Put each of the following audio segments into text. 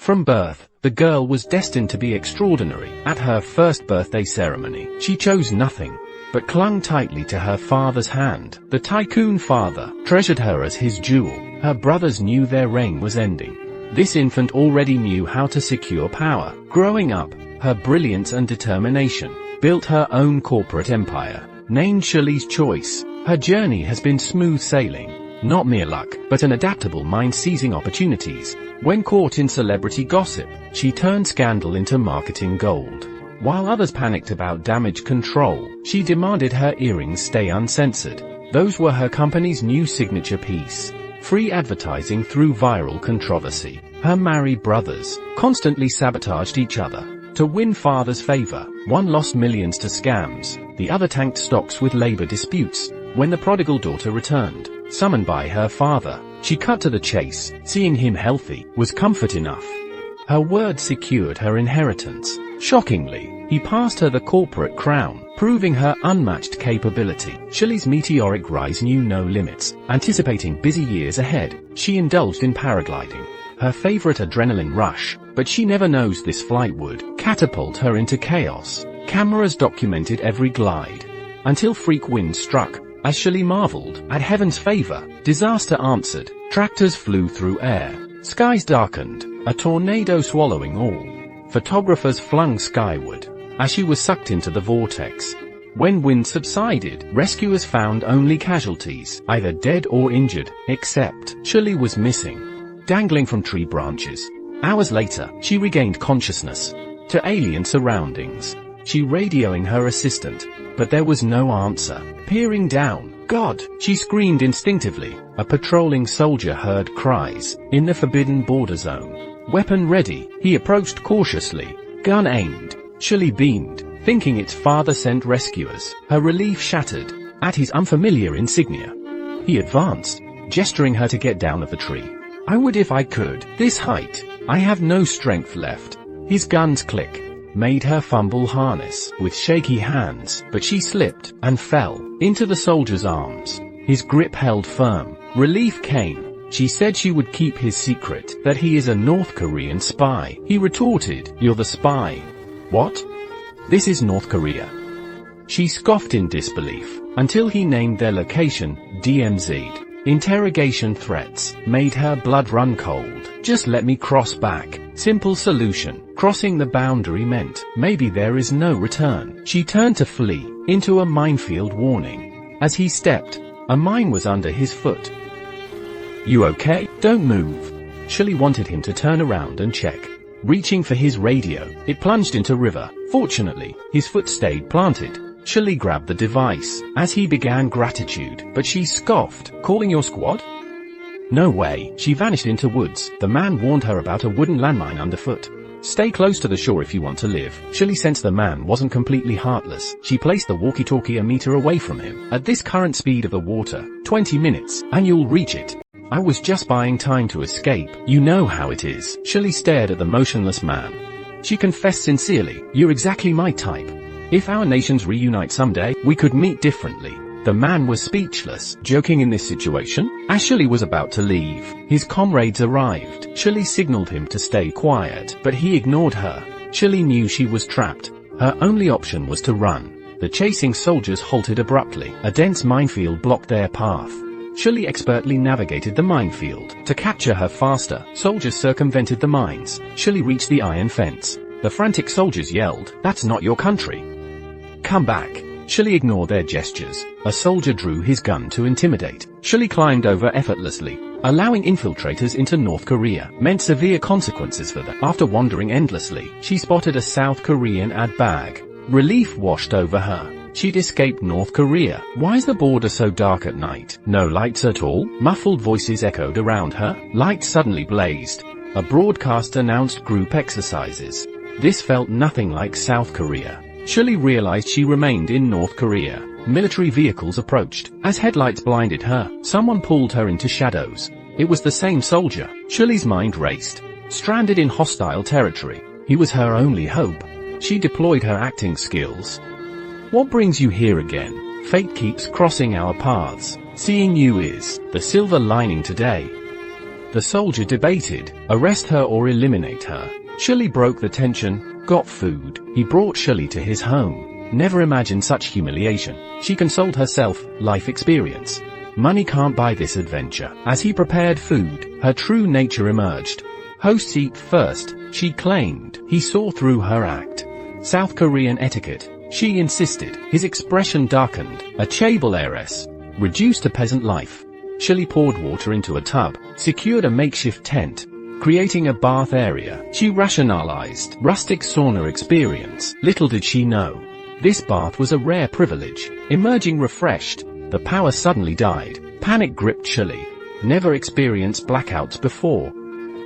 From birth, the girl was destined to be extraordinary. At her first birthday ceremony, she chose nothing, but clung tightly to her father's hand. The tycoon father treasured her as his jewel. Her brothers knew their reign was ending. This infant already knew how to secure power. Growing up, her brilliance and determination built her own corporate empire. Named Shirley's Choice, her journey has been smooth sailing. Not mere luck, but an adaptable mind seizing opportunities. When caught in celebrity gossip, she turned scandal into marketing gold. While others panicked about damage control, she demanded her earrings stay uncensored. Those were her company's new signature piece. Free advertising through viral controversy. Her married brothers constantly sabotaged each other to win father's favor. One lost millions to scams, the other tanked stocks with labor disputes. When the prodigal daughter returned, summoned by her father, she cut to the chase. Seeing him healthy was comfort enough. Her word secured her inheritance. Shockingly, he passed her the corporate crown, proving her unmatched capability. Shirley's meteoric rise knew no limits. Anticipating busy years ahead, she indulged in paragliding, her favorite adrenaline rush, but she never knows this flight would catapult her into chaos. Cameras documented every glide, until freak winds struck. As Shirley marveled at heaven's favor, disaster answered. Tractors flew through air, skies darkened, a tornado swallowing all. Photographers flung skyward as she was sucked into the vortex. When wind subsided, rescuers found only casualties, either dead or injured, except Shirley was missing, dangling from tree branches. Hours later, she regained consciousness to alien surroundings. She radioing her assistant, but there was no answer. Peering down, "God!" she screamed instinctively. A patrolling soldier heard cries in the forbidden border zone. Weapon ready, he approached cautiously, gun aimed. Shirley beamed, thinking its father sent rescuers. Her relief shattered at his unfamiliar insignia. He advanced, gesturing her to get down of the tree. "I would if I could. This height, I have no strength left." His gun's click made her fumble harness with shaky hands, but she slipped and fell into the soldier's arms. His grip held firm. Relief came. She said she would keep his secret, that he is a North Korean spy. He retorted, "You're the spy." "What? This is North Korea." She scoffed in disbelief, until he named their location, DMZ. Interrogation threats made her blood run cold. "Just let me cross back." Simple solution. Crossing the boundary meant, maybe there is no return. She turned to flee, into a minefield warning. As he stepped, a mine was under his foot. "You okay? Don't move." Shirley wanted him to turn around and check. Reaching for his radio, it plunged into river. Fortunately, his foot stayed planted. Shirley grabbed the device as he began gratitude, but she scoffed, "Calling your squad?" "No way." She vanished into woods. The man warned her about a wooden landmine underfoot. "Stay close to the shore if you want to live." Shirley sensed the man wasn't completely heartless. She placed the walkie-talkie a meter away from him. "At this current speed of the water, 20 minutes, and you'll reach it. I was just buying time to escape. You know how it is." Shirley stared at the motionless man. She confessed sincerely, "You're exactly my type. If our nations reunite someday, we could meet differently." The man was speechless. Joking in this situation? As Shirley was about to leave, his comrades arrived. Shirley signaled him to stay quiet, but he ignored her. Shirley knew she was trapped. Her only option was to run. The chasing soldiers halted abruptly. A dense minefield blocked their path. Shirley expertly navigated the minefield. To capture her faster, soldiers circumvented the mines. Shirley reached the iron fence. The frantic soldiers yelled, "That's not your country. Come back." Shirley ignored their gestures. A soldier drew his gun to intimidate. Shirley climbed over effortlessly. Allowing infiltrators into North Korea meant severe consequences for them. After wandering endlessly, she spotted a South Korean ad bag. Relief washed over her. She'd escaped North Korea. Why is the border so dark at night? No lights at all? Muffled voices echoed around her. Lights suddenly blazed. A broadcast announced group exercises. This felt nothing like South Korea. Shirley realized she remained in North Korea. Military vehicles approached. As headlights blinded her, someone pulled her into shadows. It was the same soldier. Shirley's mind raced. Stranded in hostile territory, he was her only hope. She deployed her acting skills. "What brings you here again? Fate keeps crossing our paths. Seeing you is the silver lining today." The soldier debated, arrest her or eliminate her. Shirley broke the tension, got food. He brought Shirley to his home. Never imagined such humiliation. She consoled herself, life experience. Money can't buy this adventure. As he prepared food, her true nature emerged. Hosts eat first, she claimed. He saw through her act. South Korean etiquette, she insisted. His expression darkened. A chaebol heiress. Reduced to peasant life. Shirley poured water into a tub, secured a makeshift tent, creating a bath area. She rationalized. Rustic sauna experience. Little did she know. This bath was a rare privilege. Emerging refreshed, the power suddenly died. Panic gripped Shirley. Never experienced blackouts before.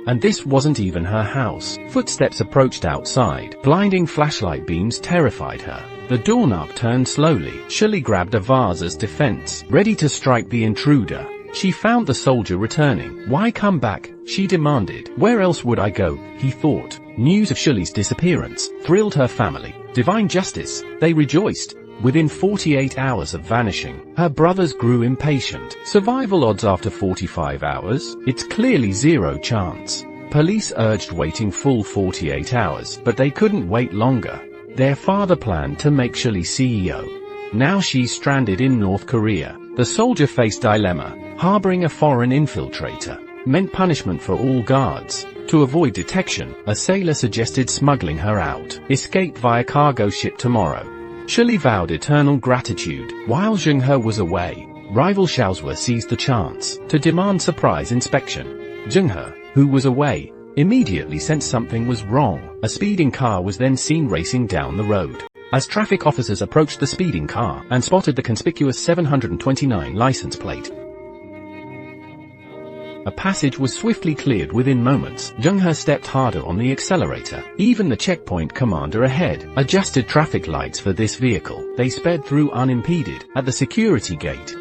And this wasn't even her house. Footsteps approached outside. Blinding flashlight beams terrified her. The doorknob turned slowly. Shirley grabbed a vase as defense, ready to strike the intruder. She found the soldier returning. Why come back? She demanded. Where else would I go? He thought. News of Shirley's disappearance thrilled her family. Divine justice, they rejoiced. Within 48 hours of vanishing, her brothers grew impatient. Survival odds after 45 hours? It's clearly zero chance. Police urged waiting full 48 hours, but they couldn't wait longer. Their father planned to make Shirley CEO. Now she's stranded in North Korea. The soldier faced dilemma. Harboring a foreign infiltrator meant punishment for all guards. To avoid detection, a sailor suggested smuggling her out. Escape via cargo ship tomorrow. Shirley vowed eternal gratitude. While Jung-He was away, rival Xiaozhua seized the chance to demand surprise inspection. Jung-He, who was away, immediately sensed something was wrong. A speeding car was then seen racing down the road. As traffic officers approached the speeding car and spotted the conspicuous 729 license plate, a passage was swiftly cleared within moments. Jung-He stepped harder on the accelerator. Even the checkpoint commander ahead adjusted traffic lights for this vehicle. They sped through unimpeded. At the security gate,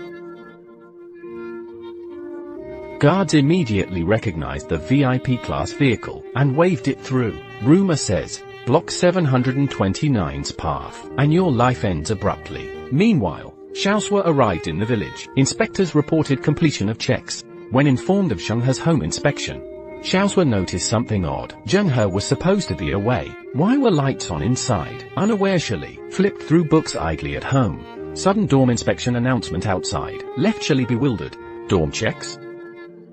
guards immediately recognized the VIP class vehicle and waved it through. Rumor says, block 729's path, and your life ends abruptly. Meanwhile, Xiaozhua arrived in the village. Inspectors reported completion of checks. When informed of Jung-He's home inspection, Xiaozhua noticed something odd. Jung-He was supposed to be away. Why were lights on inside? Unaware, Shirley flipped through books idly at home. Sudden dorm inspection announcement outside left Shirley bewildered. Dorm checks?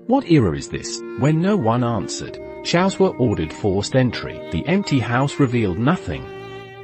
What era is this? When no one answered, Xiaozhua ordered forced entry. The empty house revealed nothing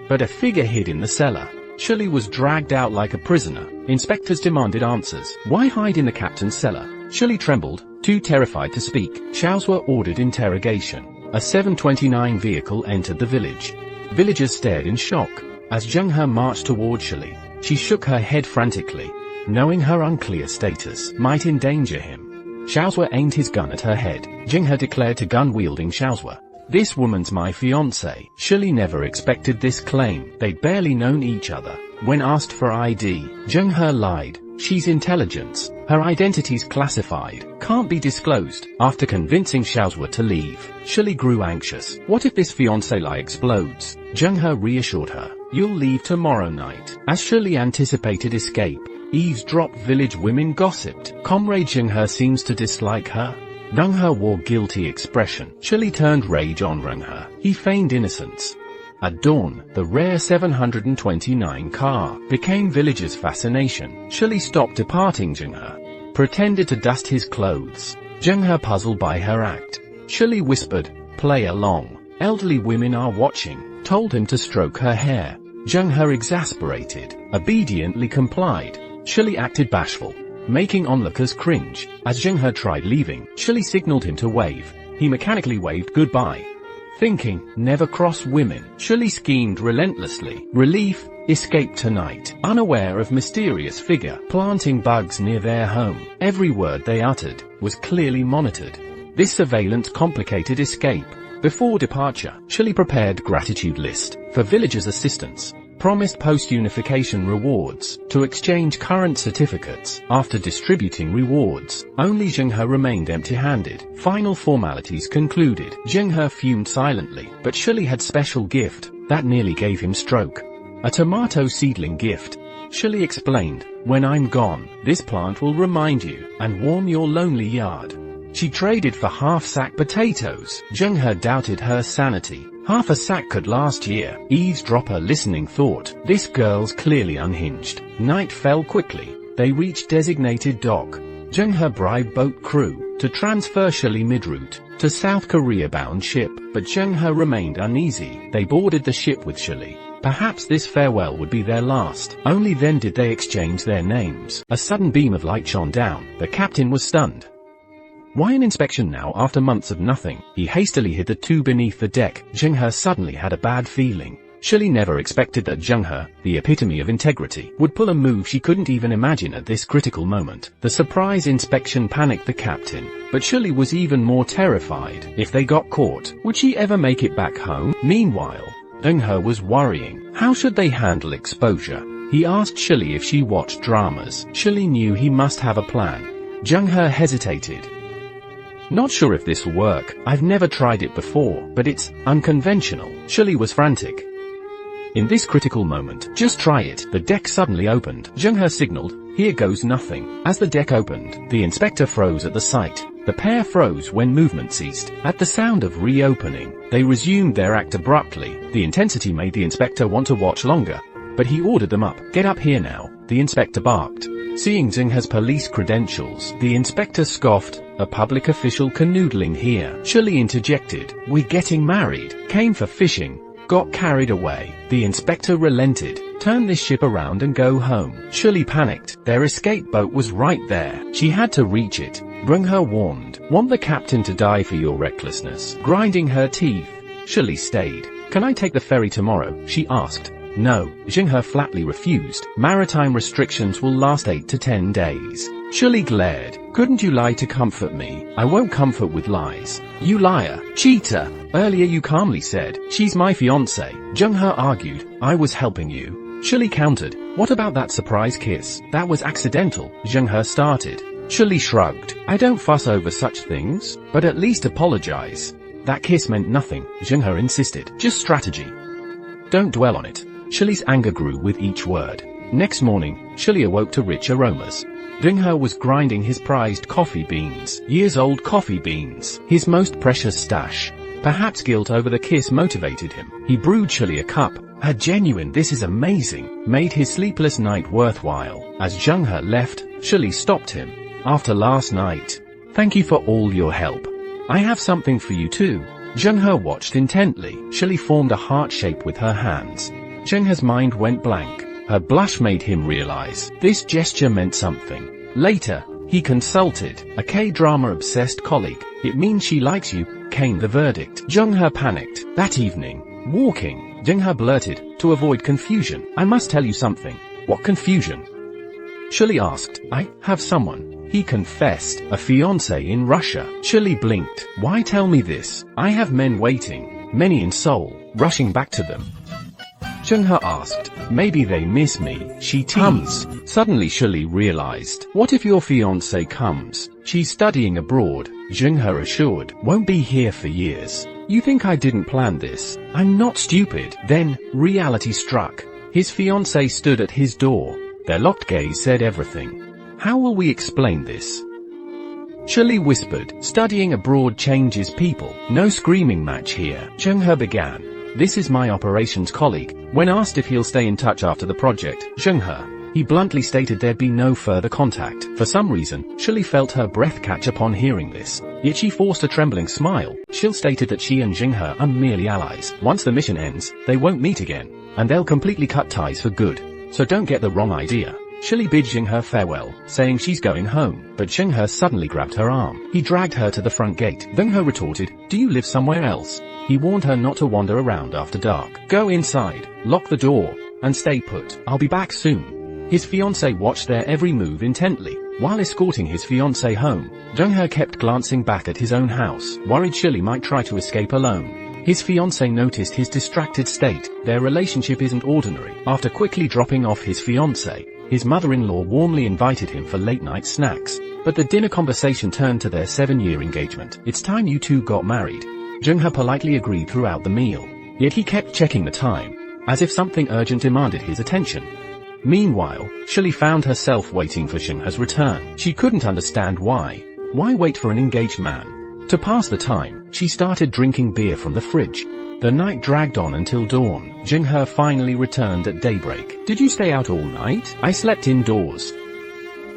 but a figure hid in the cellar. Shirley was dragged out like a prisoner. Inspectors demanded answers. Why hide in the captain's cellar? Shirley trembled, too terrified to speak. Xiaozhua ordered interrogation. A 729 vehicle entered the village. Villagers stared in shock. As Jung-He marched toward Shirley, she shook her head frantically, knowing her unclear status might endanger him. Xiaozhua aimed his gun at her head. Jung-He declared to gun-wielding Xiaozhua, "This woman's my fiancée." Shirley never expected this claim. They'd barely known each other. When asked for ID, Jung-He lied. She's intelligence. Her identity's classified. Can't be disclosed. After convincing Xiaozhua to leave, Shirley grew anxious. What if this fiancé lie explodes? Jung-He reassured her. You'll leave tomorrow night. As Shirley anticipated escape, eavesdropped village women gossiped. Comrade Jung-He seems to dislike her. Jung-He wore guilty expression. Shirley turned rage on Jung-He. He feigned innocence. At dawn, the rare 729 car became villagers' fascination. Shirley stopped departing Jung-He, pretended to dust his clothes. Jung-He puzzled by her act. Shirley whispered, "Play along. Elderly women are watching," told him to stroke her hair. Jung-He, exasperated, obediently complied. Shirley acted bashful, making onlookers cringe. As Jung-He tried leaving, Shirley signaled him to wave. He mechanically waved goodbye. Thinking, never cross women, Shirley schemed relentlessly. Relief, escape tonight. Unaware of mysterious figure planting bugs near their home. Every word they uttered was clearly monitored. This surveillance complicated escape. Before departure, Shirley prepared gratitude list for villagers' assistance. Promised post-unification rewards to exchange current certificates. After distributing rewards, only Jung-He remained empty-handed. Final formalities concluded. Jung-He fumed silently, but Shirley had special gift that nearly gave him stroke. A tomato seedling gift. Shirley explained, "When I'm gone, this plant will remind you and warm your lonely yard." She traded for half-sack potatoes. Jung-He doubted her sanity. Half a sack could last year. Eavesdropper listening thought, this girl's clearly unhinged. Night fell quickly. They reached designated dock. Jung-He bribed boat crew to transfer Shirley mid-route to South Korea-bound ship, but Jung-He remained uneasy. They boarded the ship with Shirley. Perhaps this farewell would be their last. Only then did they exchange their names. A sudden beam of light shone down. The captain was stunned. Why an inspection now after months of nothing? He hastily hid the two beneath the deck. Jung-He suddenly had a bad feeling. Shirley never expected that Jung-He, the epitome of integrity, would pull a move she couldn't even imagine at this critical moment. The surprise inspection panicked the captain, but Shirley was even more terrified. If they got caught, would she ever make it back home? Meanwhile, Jung-He was worrying. How should they handle exposure? He asked Shirley if she watched dramas. Shirley knew he must have a plan. Jung-He hesitated. Not sure if this will work. I've never tried it before, but it's unconventional. Shirley was frantic. In this critical moment, just try it. The deck suddenly opened. Jung-He signaled, here goes nothing. As the deck opened, the inspector froze at the sight. The pair froze when movement ceased. At the sound of reopening, they resumed their act abruptly. The intensity made the inspector want to watch longer, but he ordered them up. Get up here now, the inspector barked. Seeing Jung-He's police credentials, the inspector scoffed, a public official canoodling here. Shirley interjected, we're getting married, came for fishing, got carried away. The inspector relented, turn this ship around and go home. Shirley panicked, their escape boat was right there. She had to reach it. Jung-He warned, want the captain to die for your recklessness. Grinding her teeth, Shirley stayed. Can I take the ferry tomorrow? She asked. No, Jung-He flatly refused. Maritime restrictions will last 8 to 10 days. Shirley glared. Couldn't you lie to comfort me? I won't comfort with lies. You liar. Cheater. Earlier you calmly said, she's my fiancée. Jung-He argued, I was helping you. Shirley countered, what about that surprise kiss? That was accidental. Jung-He started. Shirley shrugged. I don't fuss over such things, but at least apologize. That kiss meant nothing, Jung-He insisted. Just strategy. Don't dwell on it. Shirley's anger grew with each word. Next morning, Shirley awoke to rich aromas. Jung-He was grinding his prized coffee beans. Years-old coffee beans. His most precious stash. Perhaps guilt over the kiss motivated him. He brewed Shirley a cup. A genuine "this is amazing" made his sleepless night worthwhile. As Jung-He left, Shirley stopped him. After last night, thank you for all your help. I have something for you too. Jung-He watched intently. Shirley formed a heart shape with her hands. Jung-He's mind went blank. Her blush made him realize this gesture meant something. Later, he consulted a K-drama obsessed colleague. It means she likes you, came the verdict. Jung-He panicked. That evening, walking, Jung-He blurted, to avoid confusion, I must tell you something. What confusion? Shirley asked. I have someone. He confessed, a fiancé in Russia. Shirley blinked. Why tell me this? I have men waiting, many in Seoul, rushing back to them. Jung-He asked, maybe they miss me, she teased. Suddenly Shirley realized, what if your fiancé comes? She's studying abroad, Jung-He assured, won't be here for years. You think I didn't plan this? I'm not stupid. Then, reality struck. His fiancé stood at his door. Their locked gaze said everything. How will we explain this? Shirley whispered, studying abroad changes people. No screaming match here. Jung-He began. This is my operations colleague. When asked if he'll stay in touch after the project, he bluntly stated there'd be no further contact. For some reason, Shirley felt her breath catch upon hearing this. Yet she forced a trembling smile. Shirley stated that she and Jung-He are merely allies. Once the mission ends, they won't meet again. And they'll completely cut ties for good. So don't get the wrong idea. Shirley bid Jung-He farewell, saying she's going home. But Jung-He suddenly grabbed her arm. He dragged her to the front gate. Jung-He retorted, do you live somewhere else? He warned her not to wander around after dark. Go inside, lock the door, and stay put. I'll be back soon. His fiancée watched their every move intently. While escorting his fiancée home, Jung-He kept glancing back at his own house, worried Shirley might try to escape alone. His fiancée noticed his distracted state. Their relationship isn't ordinary. After quickly dropping off his fiancée, his mother-in-law warmly invited him for late-night snacks. But the dinner conversation turned to their 7-year engagement. It's time you two got married. Jung-He politely agreed throughout the meal. Yet he kept checking the time, as if something urgent demanded his attention. Meanwhile, Shirley found herself waiting for Jung-He's return. She couldn't understand why. Why wait for an engaged man? To pass the time, she started drinking beer from the fridge. The night dragged on until dawn. Jung-He finally returned at daybreak. Did you stay out all night? I slept indoors.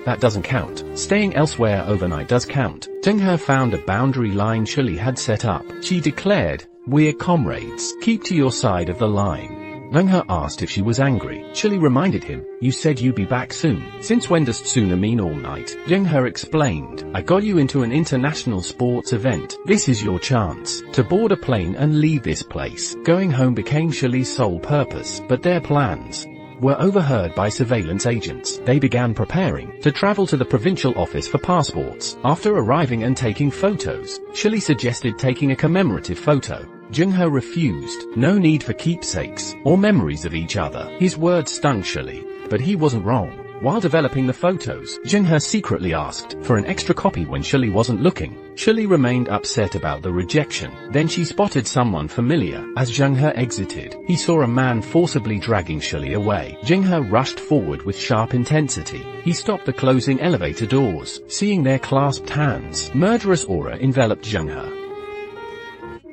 That doesn't count. Staying elsewhere overnight does count. Jung-He found a boundary line Shuli had set up. She declared, "We're comrades. Keep to your side of the line." Jung-He asked if she was angry. Shuli reminded him, "You said you'd be back soon. Since when does sooner mean all night?" Jung-He explained, "I got you into an international sports event. This is your chance to board a plane and leave this place." Going home became Shuli's sole purpose, but their plans were overheard by surveillance agents. They began preparing to travel to the provincial office for passports. After arriving and taking photos, Shuli suggested taking a commemorative photo. Jung-He refused. No need for keepsakes or memories of each other. His words stung Shuli, but he wasn't wrong. While developing the photos, Jung-He secretly asked for an extra copy when Shuli wasn't looking. Shuli remained upset about the rejection. Then she spotted someone familiar. As Jung-He exited, he saw a man forcibly dragging Shuli away. Jung-He rushed forward with sharp intensity. He stopped the closing elevator doors. Seeing their clasped hands, murderous aura enveloped Jung-He.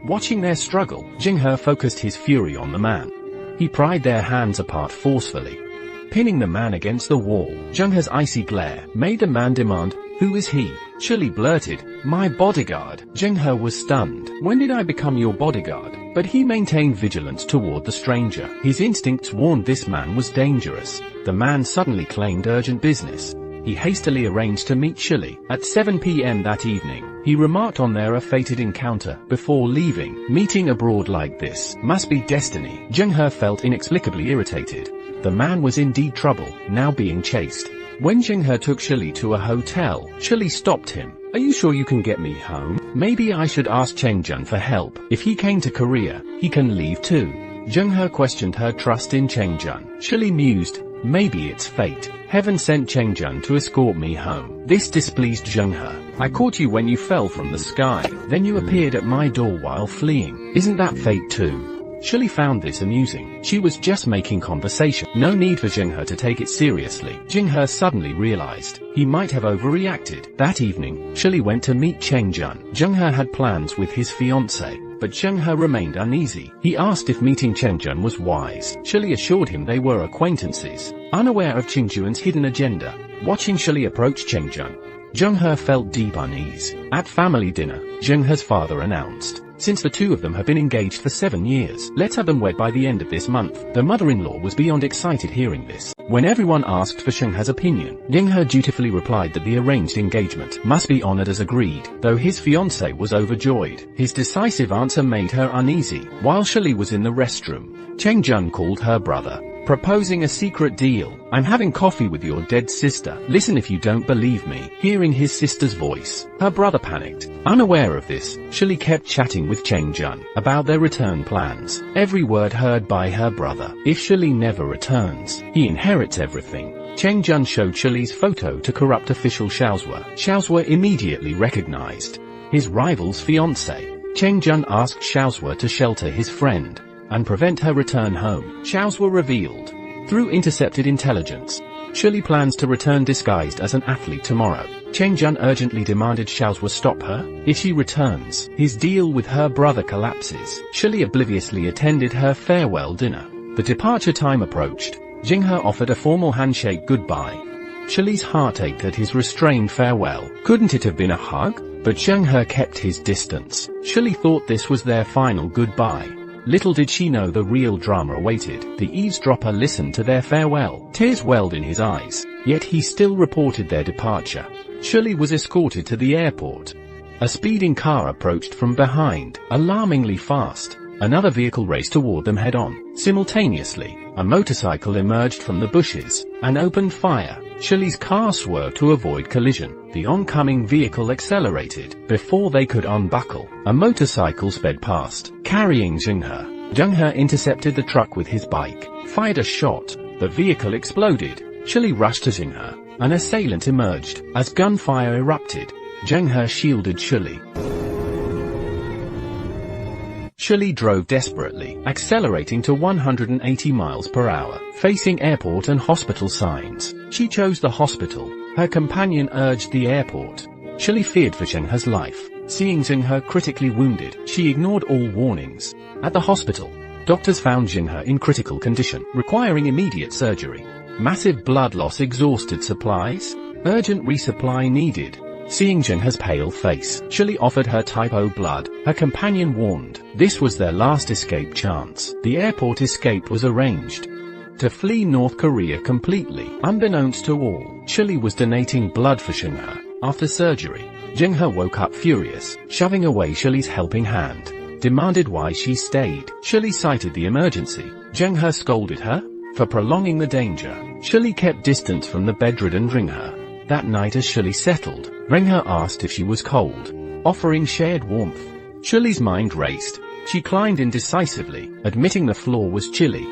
Watching their struggle, Jung-He focused his fury on the man. He pried their hands apart forcefully, pinning the man against the wall. Jung-He's icy glare made the man demand, "Who is he?" Shuli blurted, "My bodyguard." Jung-He was stunned. "When did I become your bodyguard?" But he maintained vigilance toward the stranger. His instincts warned this man was dangerous. The man suddenly claimed urgent business. He hastily arranged to meet Shuli at 7 p.m. that evening. He remarked on their fated encounter before leaving. "Meeting abroad like this must be destiny." Jung-He felt inexplicably irritated. The man was indeed trouble, now being chased. When Jung-He took Shuli to a hotel, Shuli stopped him. "Are you sure you can get me home? Maybe I should ask Cheng-Jun for help. If he came to Korea, he can leave too." Jung-He questioned her trust in Cheng-Jun. Shuli mused, "Maybe it's fate. Heaven sent Cheng-Jun to escort me home." This displeased Jung-He. "I caught you when you fell from the sky. Then you appeared at my door while fleeing. Isn't that fate too?" Shuli found this amusing. She was just making conversation. No need for Jung-He to take it seriously. Jung-He suddenly realized he might have overreacted. That evening, Shuli went to meet Cheng-Jun. Jung-He had plans with his fiancée, but Jung-He remained uneasy. He asked if meeting Cheng-Jun was wise. Shuli assured him they were acquaintances, unaware of Cheng-Jun's hidden agenda. Watching Shuli approach Cheng-Jun, Jung-He felt deep unease. At family dinner, Jung-He's father announced, since the two of them have been engaged for 7 years, let's have them wed by the end of this month. The mother-in-law was beyond excited hearing this. When everyone asked for Jung-He's opinion, Jung-He dutifully replied that the arranged engagement must be honored as agreed, though his fiancée was overjoyed. His decisive answer made her uneasy. While Shuli was in the restroom, Cheng-Jun called her brother, proposing a secret deal. "I'm having coffee with your dead sister. Listen if you don't believe me." Hearing his sister's voice, her brother panicked. Unaware of this, Shuli kept chatting with Cheng-Jun about their return plans. Every word heard by her brother. If Shuli never returns, he inherits everything. Cheng-Jun showed Shuli's photo to corrupt official Xiaozhua. Xiaozhua immediately recognized his rival's fiancée. Cheng-Jun asked Xiaozhua to shelter his friend and prevent her return home. Xiaozhua revealed, through intercepted intelligence, Shuli plans to return disguised as an athlete tomorrow. Cheng-Jun urgently demanded Xiaozhua stop her. If she returns, his deal with her brother collapses. Shuli obliviously attended her farewell dinner. The departure time approached. Jung-He offered a formal handshake goodbye. Shuli's heart ached at his restrained farewell. Couldn't it have been a hug? But Jung-He kept his distance. Shuli thought this was their final goodbye. Little did she know the real drama awaited. The eavesdropper listened to their farewell. Tears welled in his eyes, yet he still reported their departure. Shuli was escorted to the airport. A speeding car approached from behind, alarmingly fast. Another vehicle raced toward them head-on. Simultaneously, a motorcycle emerged from the bushes and opened fire. Shuli's car swerved to avoid collision. The oncoming vehicle accelerated. Before they could unbuckle, a motorcycle sped past, carrying Jung-He. Jung-He intercepted the truck with his bike, fired a shot. The vehicle exploded. Shuli rushed to Jung-He. An assailant emerged. As gunfire erupted, Jung-He shielded Shuli. Shuli drove desperately, accelerating to 180 miles per hour, facing airport and hospital signs. She chose the hospital. Her companion urged the airport. Shili feared for Zhenghe's life. Seeing Zhenghe critically wounded, she ignored all warnings. At the hospital, doctors found Zhenghe in critical condition, requiring immediate surgery. Massive blood loss exhausted supplies. Urgent resupply needed. Seeing Zhenghe's pale face, Shili offered her type O blood. Her companion warned, this was their last escape chance. The airport escape was arranged to flee North Korea completely. Unbeknownst to all, Shili was donating blood for Zhenghe. After surgery, Zhenghe woke up furious, shoving away Shili's helping hand. Demanded why she stayed. Shili cited the emergency. Zhenghe scolded her for prolonging the danger. Shili kept distance from the bedridden Zhenghe. That night as Shili settled, Zhenghe asked if she was cold, offering shared warmth. Shili's mind raced. She climbed in decisively, admitting the floor was chilly.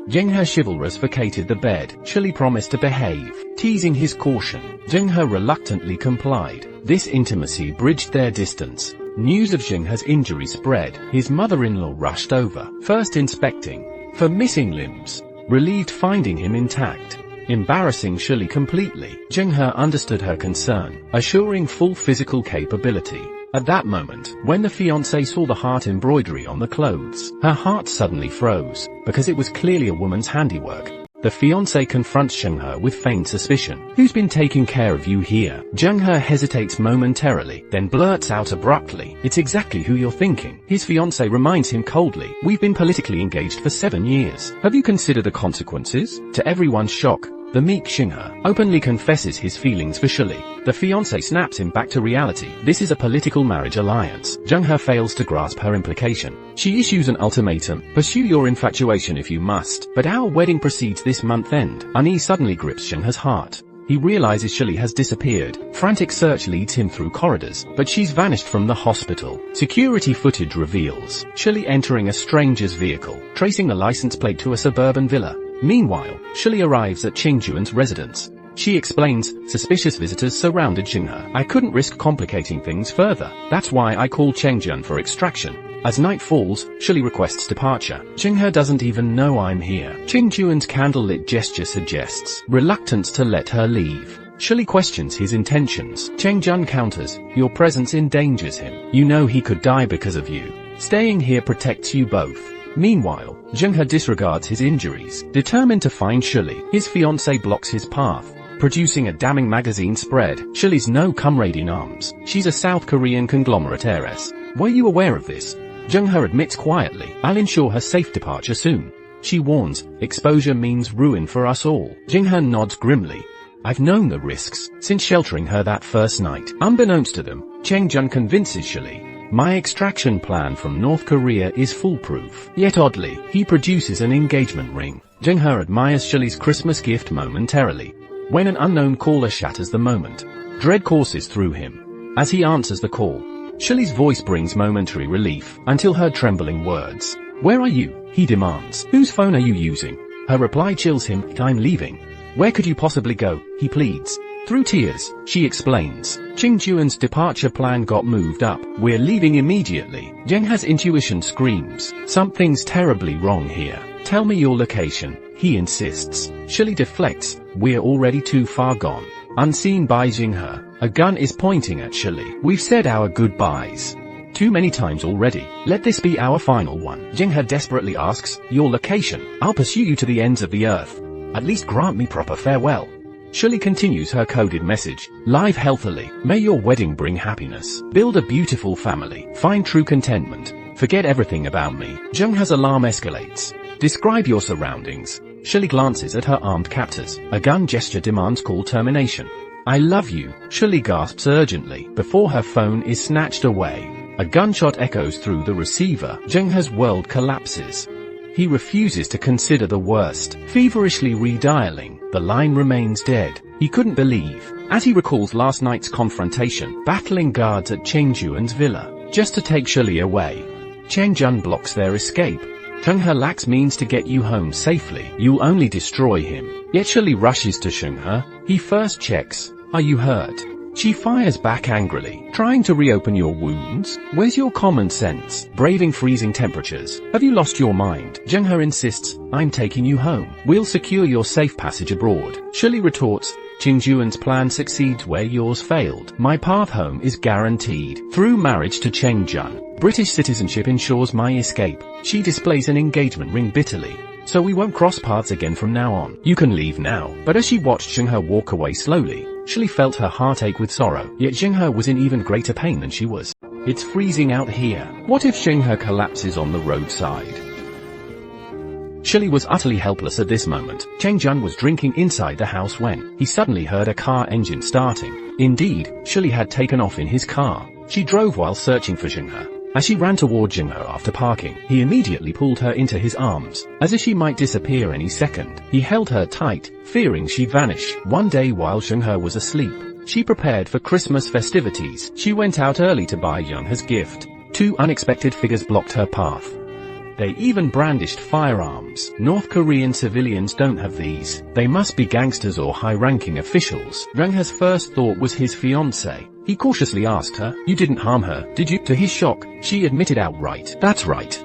Zhenghe chivalrous vacated the bed. Shili promised to behave, teasing his caution. Zhenghe reluctantly complied. This intimacy bridged their distance. News of Zhenghe's injury spread. His mother-in-law rushed over, first inspecting for missing limbs, relieved finding him intact. Embarrassing Shili completely, Zhenghe understood her concern, assuring full physical capability. At that moment, when the fiancé saw the heart embroidery on the clothes, her heart suddenly froze, because it was clearly a woman's handiwork. The fiancé confronts Zhenghe with feigned suspicion. Who's been taking care of you here? Zhenghe hesitates momentarily, then blurts out abruptly, it's exactly who you're thinking. His fiancé reminds him coldly, we've been politically engaged for 7 years. Have you considered the consequences? To everyone's shock, the meek Zhenghe openly confesses his feelings for Shili. The fiancé snaps him back to reality. This is a political marriage alliance. Zhenghe fails to grasp her implication. She issues an ultimatum, pursue your infatuation if you must, but our wedding proceeds this month end. Unease suddenly grips Zhenghe's heart. He realizes Shili has disappeared. Frantic search leads him through corridors, but she's vanished from the hospital. Security footage reveals Shili entering a stranger's vehicle, tracing the license plate to a suburban villa. Meanwhile, Shili arrives at Qingjuan's residence. She explains, suspicious visitors surrounded Zhenghe. I couldn't risk complicating things further. That's why I called Qingjuan for extraction. As night falls, Shili requests departure. Zhenghe doesn't even know I'm here. Qingjuan's candlelit gesture suggests reluctance to let her leave. Shili questions his intentions. Qingjuan counters, your presence endangers him. You know he could die because of you. Staying here protects you both. Meanwhile, Zhenghe disregards his injuries. Determined to find Shili, his fiancé blocks his path, producing a damning magazine spread. Shili's no comrade in arms. She's a South Korean conglomerate heiress. Were you aware of this? Zhenghe admits quietly, I'll ensure her safe departure soon. She warns, exposure means ruin for us all. Zhenghe nods grimly. I've known the risks since sheltering her that first night. Unbeknownst to them, Qingjuan convinces Shili, my extraction plan from North Korea is foolproof. Yet oddly, he produces an engagement ring. Zhenghe admires Shili's Christmas gift momentarily. When an unknown caller shatters the moment, dread courses through him. As he answers the call, Shili's voice brings momentary relief, until her trembling words. Where are you? He demands. Whose phone are you using? Her reply chills him, I'm leaving. Where could you possibly go? He pleads. Through tears, she explains. Qingjuan's departure plan got moved up. We're leaving immediately. Zhenghe's intuition screams. Something's terribly wrong here. Tell me your location. He insists. Shili deflects. We're already too far gone. Unseen by Zhenghe, a gun is pointing at Shili. We've said our goodbyes too many times already. Let this be our final one. Zhenghe desperately asks, your location. I'll pursue you to the ends of the earth. At least grant me proper farewell. Shili continues her coded message. Live healthily. May your wedding bring happiness. Build a beautiful family. Find true contentment. Forget everything about me. Zhenghe's alarm escalates. Describe your surroundings. Shili glances at her armed captors. A gun gesture demands call termination. I love you. Shili gasps urgently, before her phone is snatched away. A gunshot echoes through the receiver. Zhenghe's world collapses. He refuses to consider the worst. Feverishly redialing, the line remains dead. He couldn't believe, as he recalls last night's confrontation, battling guards at Qingjuan's villa, just to take Shili away. Qingjuan blocks their escape. Zhenghe lacks means to get you home safely. You'll only destroy him. Yet Shili rushes to Zhenghe. He first checks, are you hurt? She fires back angrily. Trying to reopen your wounds? Where's your common sense? Braving freezing temperatures. Have you lost your mind? Zhenghe insists, I'm taking you home. We'll secure your safe passage abroad. Shili retorts, Qingjuan's plan succeeds where yours failed. My path home is guaranteed. Through marriage to Chengjun, British citizenship ensures my escape. She displays an engagement ring bitterly. So we won't cross paths again from now on. You can leave now. But as she watched Xinghe walk away slowly, Shili felt her heart ache with sorrow. Yet Xinghe was in even greater pain than she was. It's freezing out here. What if Xinghe collapses on the roadside? Shili was utterly helpless at this moment. Chengjun was drinking inside the house when he suddenly heard a car engine starting. Indeed, Shili had taken off in his car. She drove while searching for Xinghe. As she ran toward Xinghe after parking, he immediately pulled her into his arms, as if she might disappear any second. He held her tight, fearing she'd vanish. One day while Xinghe was asleep, she prepared for Christmas festivities. She went out early to buy Xinghe's gift. Two unexpected figures blocked her path. They even brandished firearms. North Korean civilians don't have these. They must be gangsters or high-ranking officials. Xinghe's first thought was his fiancée. He cautiously asked her, "You didn't harm her, did you?" To his shock, she admitted outright, "That's right.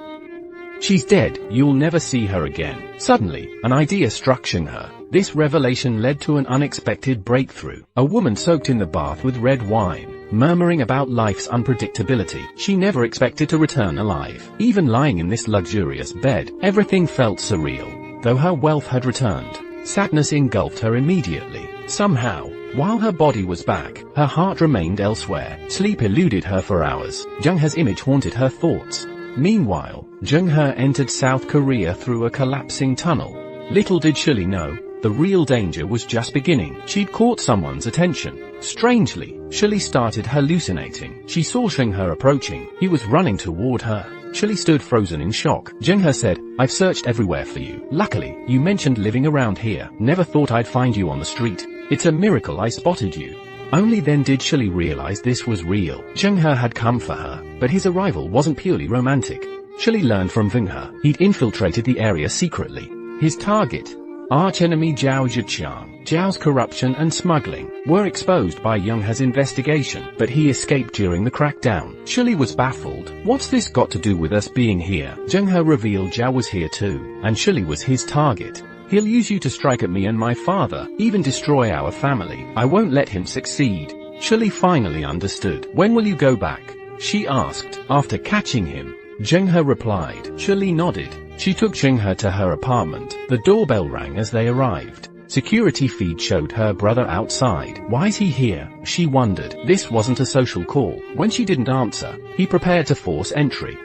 She's dead. You'll never see her again." Suddenly, an idea struck Xinghe. This revelation led to an unexpected breakthrough. A woman soaked in the bath with red wine, murmuring about life's unpredictability. She never expected to return alive. Even lying in this luxurious bed, everything felt surreal. Though her wealth had returned, sadness engulfed her immediately. Somehow, while her body was back, her heart remained elsewhere. Sleep eluded her for hours. Xinghe's image haunted her thoughts. Meanwhile, Xinghe entered South Korea through a collapsing tunnel. Little did Shili know, the real danger was just beginning. She'd caught someone's attention. Strangely, Shili started hallucinating. She saw Xinghe approaching. He was running toward her. Shili stood frozen in shock. Xinghe said, "I've searched everywhere for you. Luckily, you mentioned living around here. Never thought I'd find you on the street. It's a miracle I spotted you." Only then did Shili realize this was real. Xinghe had come for her, but his arrival wasn't purely romantic. Shili learned from Xinghe he'd infiltrated the area secretly. His target, arch-enemy Zhao Zhiqiang, Zhao's corruption and smuggling, were exposed by Xinghe's investigation, but he escaped during the crackdown. Shili was baffled. What's this got to do with us being here? Xinghe revealed Zhao was here too, and Shili was his target. He'll use you to strike at me and my father, even destroy our family. I won't let him succeed. Shili finally understood. When will you go back? She asked. After catching him, Xinghe replied. Shili nodded. She took Xinghe to her apartment. The doorbell rang as they arrived. Security feed showed her brother outside. Why's he here? She wondered. This wasn't a social call. When she didn't answer, he prepared to force entry.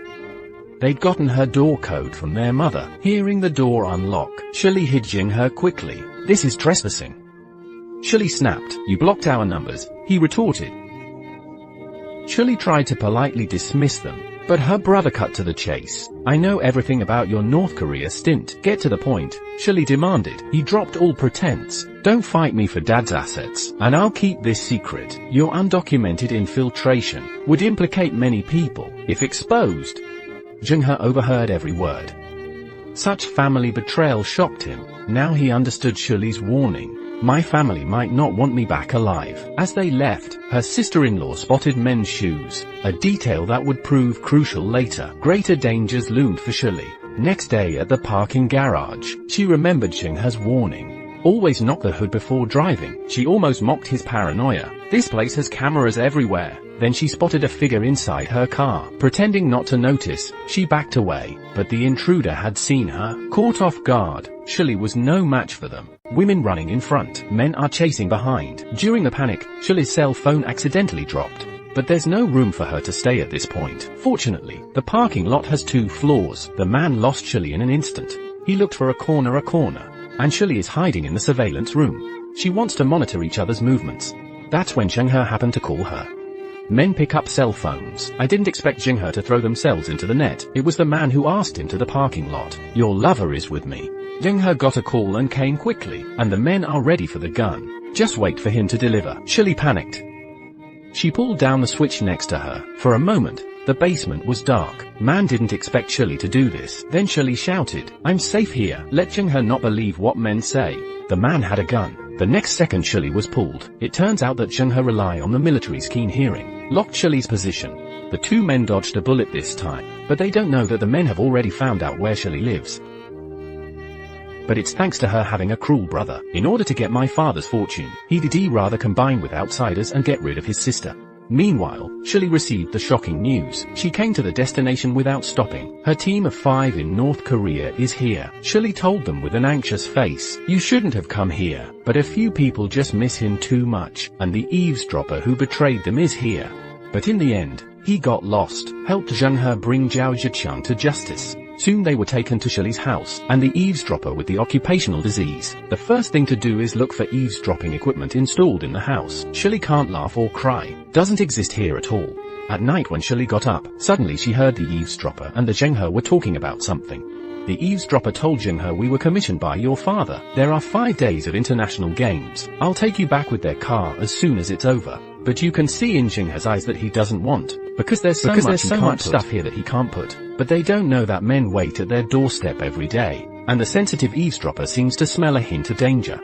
They'd gotten her door code from their mother. Hearing the door unlock, Shili hid Xinghe quickly. "This is trespassing." Shili snapped. "You blocked our numbers," he retorted. Shili tried to politely dismiss them, but her brother cut to the chase. "I know everything about your North Korea stint. Get to the point," Shili demanded. He dropped all pretense. "Don't fight me for Dad's assets, and I'll keep this secret. Your undocumented infiltration would implicate many people. If exposed." Xinghe overheard every word. Such family betrayal shocked him. Now he understood Shili's warning. My family might not want me back alive. As they left, her sister-in-law spotted men's shoes, a detail that would prove crucial later. Greater dangers loomed for Shili. Next day at the parking garage, she remembered Xinghe's warning. Always knock the hood before driving. She almost mocked his paranoia. This place has cameras everywhere. Then she spotted a figure inside her car. Pretending not to notice, she backed away, but the intruder had seen her. Caught off guard, Shili was no match for them. Women running in front, men are chasing behind. During the panic, Shili's cell phone accidentally dropped. But there's no room for her to stay at this point. Fortunately, the parking lot has 2 floors. The man lost Shili in an instant. He looked for a corner, and Shili is hiding in the surveillance room. She wants to monitor each other's movements. That's when Xinghe happened to call her. Men pick up cell phones. I didn't expect Xinghe to throw themselves into the net. It was the man who asked him to the parking lot. "Your lover is with me." Xinghe got a call and came quickly, and the men are ready for the gun. Just wait for him to deliver. Shili panicked. She pulled down the switch next to her. For a moment, the basement was dark. Man didn't expect Shili to do this. Then Shili shouted, "I'm safe here." Let Xinghe not believe what men say. The man had a gun. The next second Shili was pulled. It turns out that Xinghe rely on the military's keen hearing. Locked Shili's position. The 2 men dodged a bullet this time, but they don't know that the men have already found out where Shili lives. but it's thanks to her having a cruel brother. In order to get my father's fortune, he'd rather combine with outsiders and get rid of his sister. Meanwhile, Shirley received the shocking news. She came to the destination without stopping. Her team of 5 in North Korea is here. Shirley told them with an anxious face, "You shouldn't have come here, but a few people just miss him too much, and the eavesdropper who betrayed them is here." But in the end, he got lost, helped Zheng He bring Zhao Zhiqiang to justice. Soon they were taken to Shirley's house, and the eavesdropper with the occupational disease. The first thing to do is look for eavesdropping equipment installed in the house. Shirley can't laugh or cry. Doesn't exist here at all. At night when Shirley got up, suddenly she heard the eavesdropper and the Zheng He were talking about something. The eavesdropper told Zheng He, "We were commissioned by your father. There are 5 days of international games. I'll take you back with their car as soon as it's over." But you can see in Zheng He's eyes that he doesn't want, because there's so much stuff here that he can't put. But they don't know that men wait at their doorstep every day, and the sensitive eavesdropper seems to smell a hint of danger.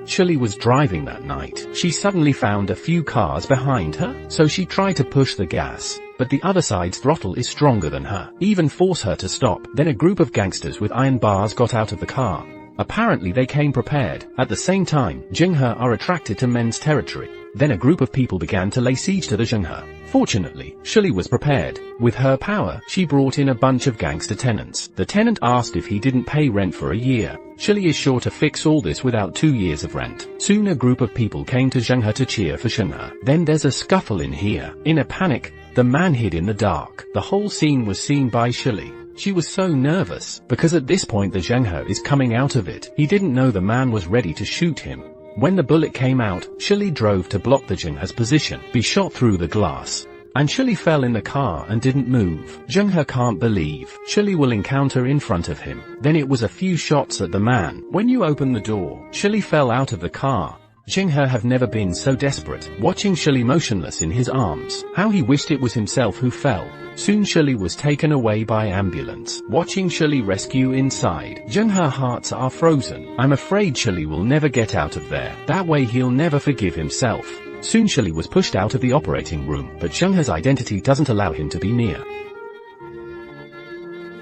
Shirley was driving that night. She suddenly found a few cars behind her, so she tried to push the gas, but the other side's throttle is stronger than her, even force her to stop. Then a group of gangsters with iron bars got out of the car. Apparently they came prepared. At the same time, Zheng He are attracted to men's territory. Then a group of people began to lay siege to the Zheng He. Fortunately, Shirley was prepared. With her power, she brought in a bunch of gangster tenants. The tenant asked if he didn't pay rent for a year. Shirley is sure to fix all this without 2 years of rent. Soon a group of people came to Zheng He to cheer for Zheng He. Then there's a scuffle in here. In a panic, the man hid in the dark. The whole scene was seen by Shirley. She was so nervous, because at this point the Zheng He is coming out of it. He didn't know the man was ready to shoot him. When the bullet came out, Shirley drove to block the Zheng He's position, be shot through the glass. And Shirley fell in the car and didn't move. Zheng He can't believe Shirley will encounter in front of him. Then it was a few shots at the man. When you open the door, Shirley fell out of the car. Zheng He have never been so desperate, watching Shirley motionless in his arms. How he wished it was himself who fell. Soon Shirley was taken away by ambulance. Watching Shirley rescue inside, Zheng He's hearts are frozen. I'm afraid Shirley will never get out of there. That way he'll never forgive himself. Soon Shirley was pushed out of the operating room, but Zheng He's identity doesn't allow him to be near.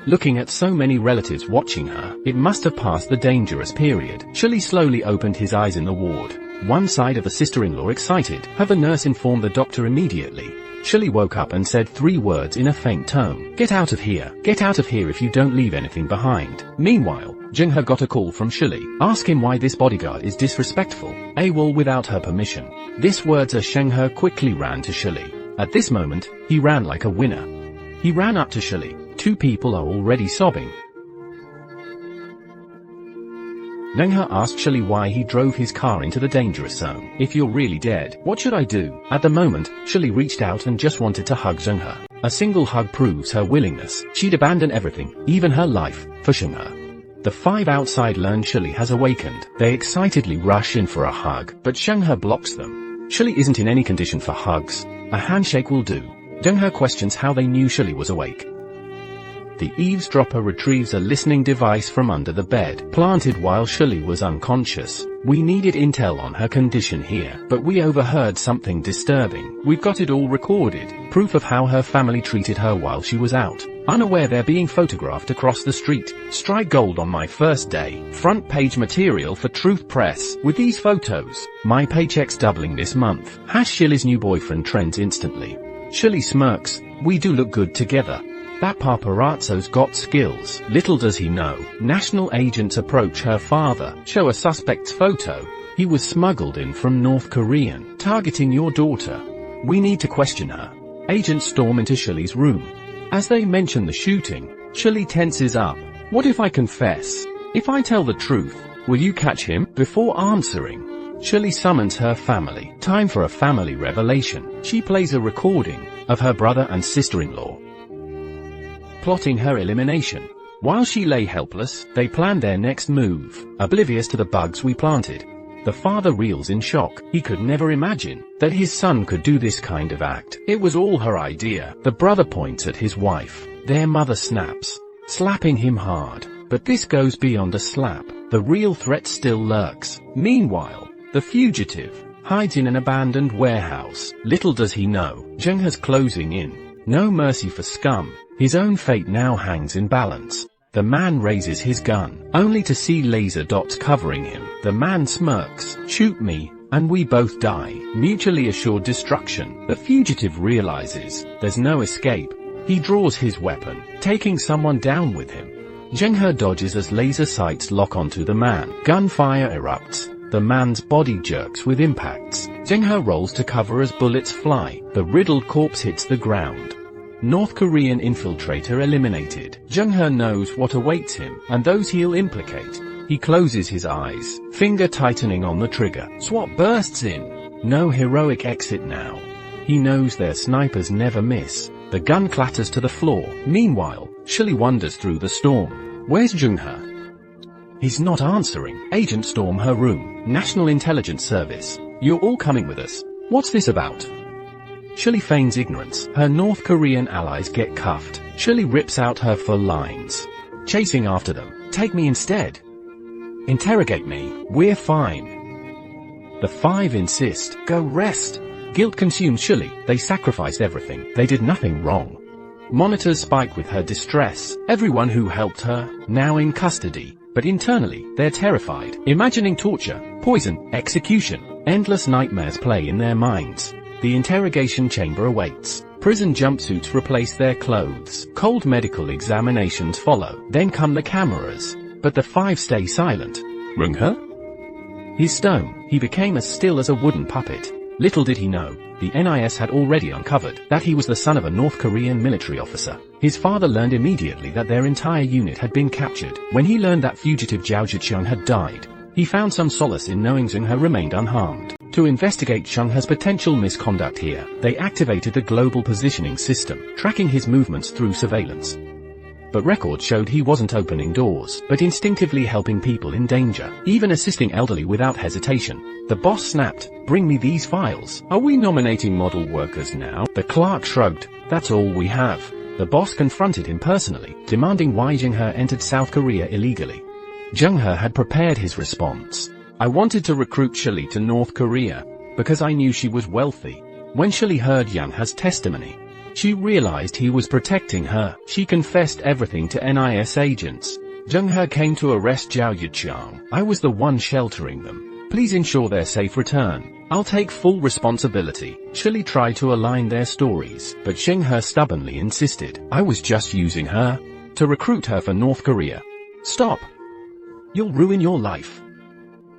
Looking at so many relatives watching her, it must have passed the dangerous period. Shirley slowly opened his eyes in the ward. One side of the sister-in-law excited. Her the nurse informed the doctor immediately. Shirley woke up and said 3 words in a faint tone. "Get out of here. Get out of here if you don't leave anything behind." Meanwhile, Zheng He got a call from Shirley. Ask him why this bodyguard is disrespectful. AWOL without her permission. This words as Zheng He quickly ran to Shirley. At this moment, he ran like a winner. He ran up to Shirley. 2 people are already sobbing. Zheng He asked Shirley why he drove his car into the dangerous zone. "If you're really dead, what should I do?" At the moment, Shirley reached out and just wanted to hug Zheng He. A single hug proves her willingness. She'd abandon everything, even her life, for Zheng He. The 5 outside learn Shirley has awakened. They excitedly rush in for a hug, but Zheng He blocks them. Shirley isn't in any condition for hugs. A handshake will do. Zheng He questions how they knew Shirley was awake. The eavesdropper retrieves a listening device from under the bed, planted while Shirley was unconscious. "We needed intel on her condition here, but we overheard something disturbing. We've got it all recorded. Proof of how her family treated her while she was out. Unaware they're being photographed across the street. Strike gold on my first day. Front page material for Truth Press. With these photos, my paycheck's doubling this month." Shirley's new boyfriend trends instantly. Shirley smirks. "We do look good together. That paparazzo's got skills." Little does he know, national agents approach her father, show a suspect's photo. "He was smuggled in from North Korea, targeting your daughter. We need to question her." Agents storm into Shirley's room. As they mention the shooting, Shirley tenses up. "What if I confess? If I tell the truth, will you catch him?" Before answering, Shirley summons her family. Time for a family revelation. She plays a recording of her brother and sister-in-law plotting her elimination. While she lay helpless, they planned their next move, oblivious to the bugs we planted. The father reels in shock. He could never imagine that his son could do this kind of act. It was all her idea. The brother points at his wife. Their mother snaps, slapping him hard. But this goes beyond a slap. The real threat still lurks. Meanwhile, the fugitive hides in an abandoned warehouse. Little does he know, Zheng He's closing in. No mercy for scum. His own fate now hangs in balance. The man raises his gun, only to see laser dots covering him. The man smirks, "Shoot me, and we both die." Mutually assured destruction. The fugitive realizes there's no escape. He draws his weapon, taking someone down with him. Zhenghe dodges as laser sights lock onto the man. Gunfire erupts. The man's body jerks with impacts. Zhenghe rolls to cover as bullets fly. The riddled corpse hits the ground. North Korean infiltrator eliminated. Zhenghe knows what awaits him, and those he'll implicate. He closes his eyes, finger tightening on the trigger. SWAT bursts in. No heroic exit now. He knows their snipers never miss. The gun clatters to the floor. Meanwhile, Shirley wanders through the storm. Where's Zhenghe? He's not answering. Agents storm her room. National Intelligence Service. You're all coming with us. What's this about? Shirley feigns ignorance. Her North Korean allies get cuffed. Shirley rips out her full lines. Chasing after them. Take me instead. Interrogate me. We're fine. The five insist. Go rest. Guilt consumes Shirley. They sacrificed everything. They did nothing wrong. Monitors spike with her distress. Everyone who helped her, now in custody. But internally, they're terrified. Imagining torture, poison, execution. Endless nightmares play in their minds. The interrogation chamber awaits. Prison jumpsuits replace their clothes. Cold medical examinations follow. Then come the cameras. But the five stay silent. Zhenghe? He's stone. He became as still as a wooden puppet. Little did he know, the NIS had already uncovered that he was the son of a North Korean military officer. His father learned immediately that their entire unit had been captured. When he learned that fugitive Zhao Zhiqiang had died, he found some solace in knowing Zhenghe remained unharmed. To investigate Zhenghe's potential misconduct here, they activated the global positioning system, tracking his movements through surveillance. But records showed he wasn't opening doors, but instinctively helping people in danger, even assisting elderly without hesitation. The boss snapped, "Bring me these files. Are we nominating model workers now?" The clerk shrugged, "That's all we have." The boss confronted him personally, demanding why Zhenghe entered South Korea illegally. Zhenghe had prepared his response. "I wanted to recruit Shirley to North Korea, because I knew she was wealthy." When Shirley heard Yang-he's testimony, she realized he was protecting her. She confessed everything to NIS agents. Zhenghe came to arrest Zhao Zhiqiang. "I was the one sheltering them. Please ensure their safe return. I'll take full responsibility." Shirley tried to align their stories, but Zhenghe stubbornly insisted, "I was just using her to recruit her for North Korea." "Stop. You'll ruin your life."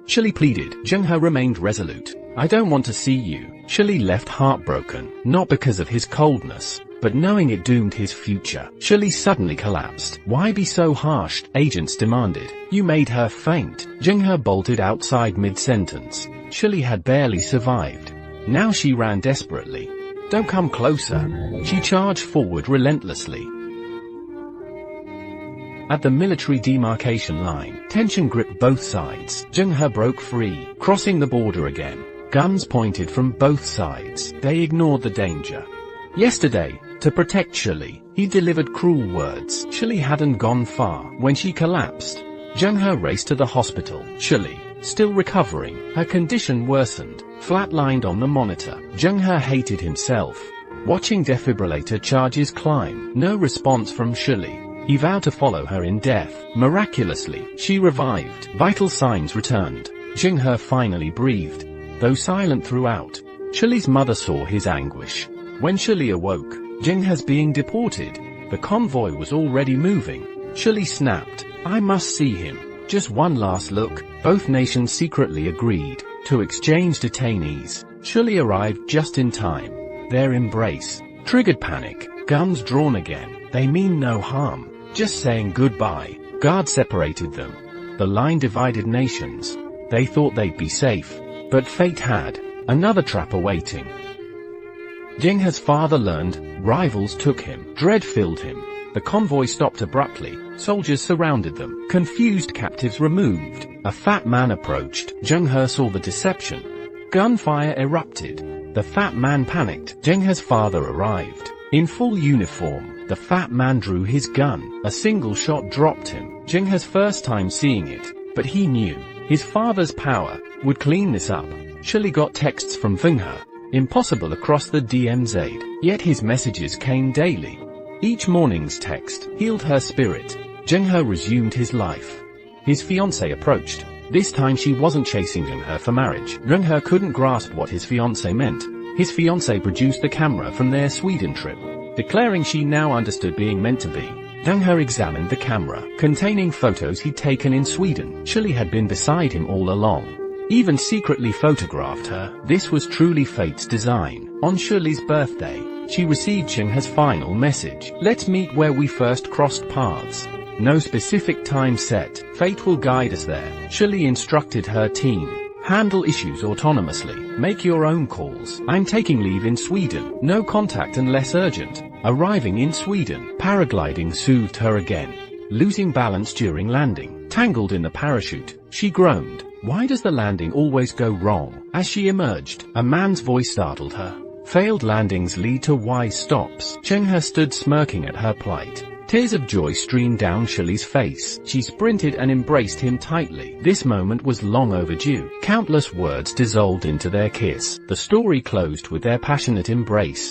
Shirley pleaded. Zhenghe remained resolute. "I don't want to see you." Shirley left heartbroken, not because of his coldness, but knowing it doomed his future. Shirley suddenly collapsed. "Why be so harsh?" agents demanded. "You made her faint." Zhenghe bolted outside mid-sentence. Shirley had barely survived. Now she ran desperately. "Don't come closer." She charged forward relentlessly. At the military demarcation line, tension gripped both sides. Zhenghe broke free, crossing the border again. Guns pointed from both sides. They ignored the danger. Yesterday, to protect Shirley, he delivered cruel words. Shirley hadn't gone far when she collapsed. Zhenghe raced to the hospital. Shirley, still recovering, her condition worsened, flatlined on the monitor. Zhenghe hated himself. Watching defibrillator charges climb. No response from Shirley. He vowed to follow her in death. Miraculously, she revived. Vital signs returned. Zhenghe finally breathed, though silent throughout. Shirley's mother saw his anguish. When Shirley awoke, Zhenghe's being deported. The convoy was already moving. Shirley snapped, "I must see him. Just one last look." Both nations secretly agreed to exchange detainees. Shirley arrived just in time. Their embrace triggered panic. Guns drawn again. They mean no harm, just saying goodbye. Guards separated them. The line divided nations. They thought they'd be safe, but fate had another trap awaiting. Zhenghe's father learned. Rivals took him. Dread filled him. The convoy stopped abruptly. Soldiers surrounded them. Confused captives removed. A fat man approached. Zhenghe saw the deception. Gunfire erupted. The fat man panicked. Zhenghe's father arrived. In full uniform, the fat man drew his gun. A single shot dropped him. Zhenghe's first time seeing it, but he knew his father's power would clean this up. Shirley got texts from Zhenghe. Impossible across the DMZ, yet his messages came daily. Each morning's text healed her spirit. Zhenghe resumed his life. His fiancée approached. This time she wasn't chasing Zhenghe for marriage. Zhenghe couldn't grasp what his fiancée meant. His fiancée produced the camera from their Sweden trip, declaring she now understood being meant to be. Zhenghe examined the camera, containing photos he'd taken in Sweden. Shirley had been beside him all along, even secretly photographed her. This was truly fate's design. On Shirley's birthday, she received Zhenghe's final message. Let's meet where we first crossed paths. No specific time set. Fate will guide us there. Shirley instructed her team. Handle issues autonomously. Make your own calls. I'm taking leave in Sweden. No contact unless urgent. Arriving in Sweden, paragliding soothed her again. Losing balance during landing. Tangled in the parachute, she groaned. Why does the landing always go wrong? As she emerged, a man's voice startled her. Failed landings lead to wise stops. Zhenghe stood smirking at her plight. Tears of joy streamed down Shirley's face. She sprinted and embraced him tightly. This moment was long overdue. Countless words dissolved into their kiss. The story closed with their passionate embrace.